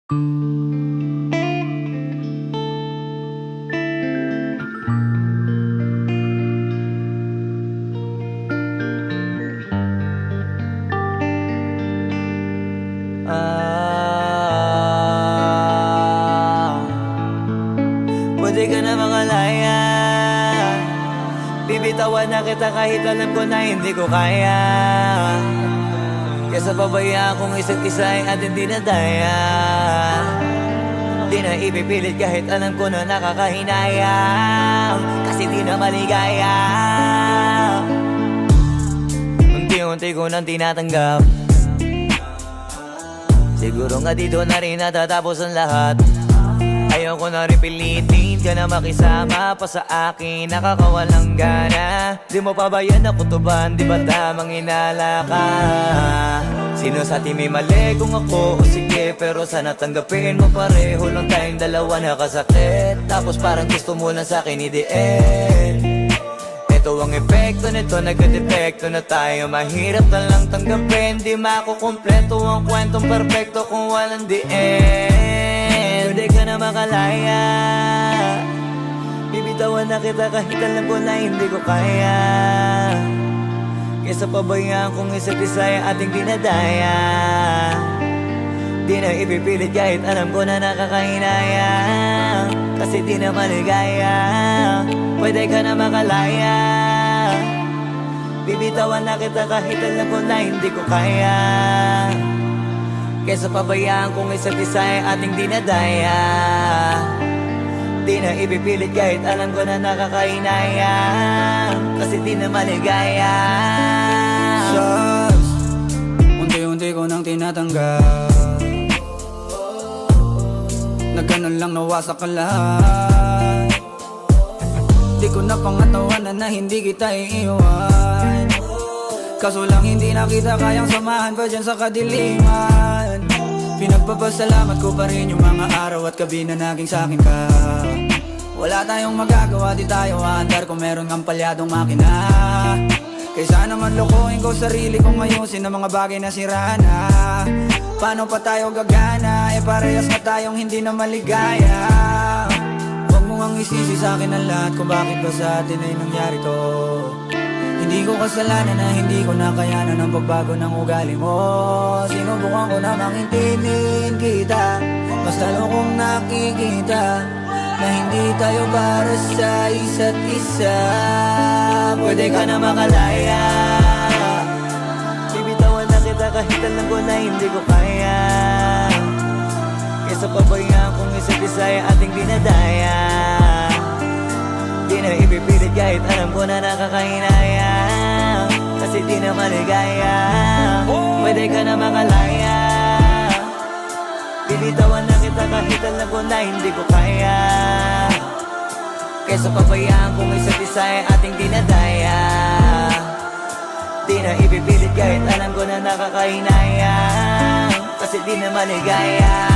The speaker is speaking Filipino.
Pwede ka na makalaya. Bibitawan na kita kahit alam ko na hindi ko kaya. Kesa pabaya akong isa't isa ay ating dinadaya. Di na ipipilit kahit alam ko na nakakahinayang, kasi di na maligaya. Unti-unti ko nang tinatanggap. Siguro nga dito na rin natatapos ang lahat. Ayoko na rin pilitin ka na makisama pa sa akin, nakakawalang gana. Di mo pa ba yan nakutuban, di ba tamang inala ka? Sino sa atin may mali kung ako o sige, pero sana tanggapin mo pareho lang tayong dalawa nakasakit. Tapos parang gusto mo lang sa akin i-end. Ito ang epekto nito, nagka-depekto na tayo. Mahirap na lang tanggapin, di makukumpleto ang kwentong perfecto kung walang the end. Pwede ka na makalaya. Bibitawan na kita kahit alam ko na hindi ko kaya. Kesa pabayaan kung isa't isa ay ating dinadaya. Di na ipipilit kahit alam ko na nakakahinayang, kasi di na maligaya. Pwede ka na makalaya. Bibitawan na kita kahit alam ko na hindi ko kaya. Kesa pabayaan kung isa't isa ay ating dinadaya. Di na ipipilit kahit alam ko na nakakahinayang, kasi di na maligaya. Shots, unti-unti ko nang tinatanggap. Na ganun lang nawasak ka lahat. Di ko na pangatawanan na hindi kita iiwan. Kaso lang hindi na kita kayang samahan pa dyan sa kadiliman. Pinagpapasalamat ko pa rin yung mga araw at gabi na naging sa'kin ka. Wala tayong magagawa, di tayo aandar kung meron kang palyadong makina. Kaysa naman lokohin ko sarili kong ayusin ang mga bagay na sira na. Paano pa tayo gagana, parehas na tayong hindi na maligaya. Huwag mo ngang isisi sa'kin ang lahat kung bakit ba sa atin ay nangyari to. Hindi ko kasalanan na hindi ko nakayanan ang pagbago ng ugali mo. Sinubukan ko namang intindihin kita, mas lalo kong nakikita na hindi tayo para sa isa't isa. Pwede ka na makalaya. Bibitawan na kita kahit alam ko na hindi ko kaya. Kesa pabayaan kung isa't isa ay ating dinadaya. Di na ipipilit kahit alam ko na nakakahinayang, kasi di na maligaya. Pwede ka na makalaya. Bibitawan na kita kahit alam ko na hindi ko kaya. Kesa pabayaan kung isa't isa ay ating dinadaya. Di na ipipilit kahit alam ko na nakakahinayang, kasi di na maligaya.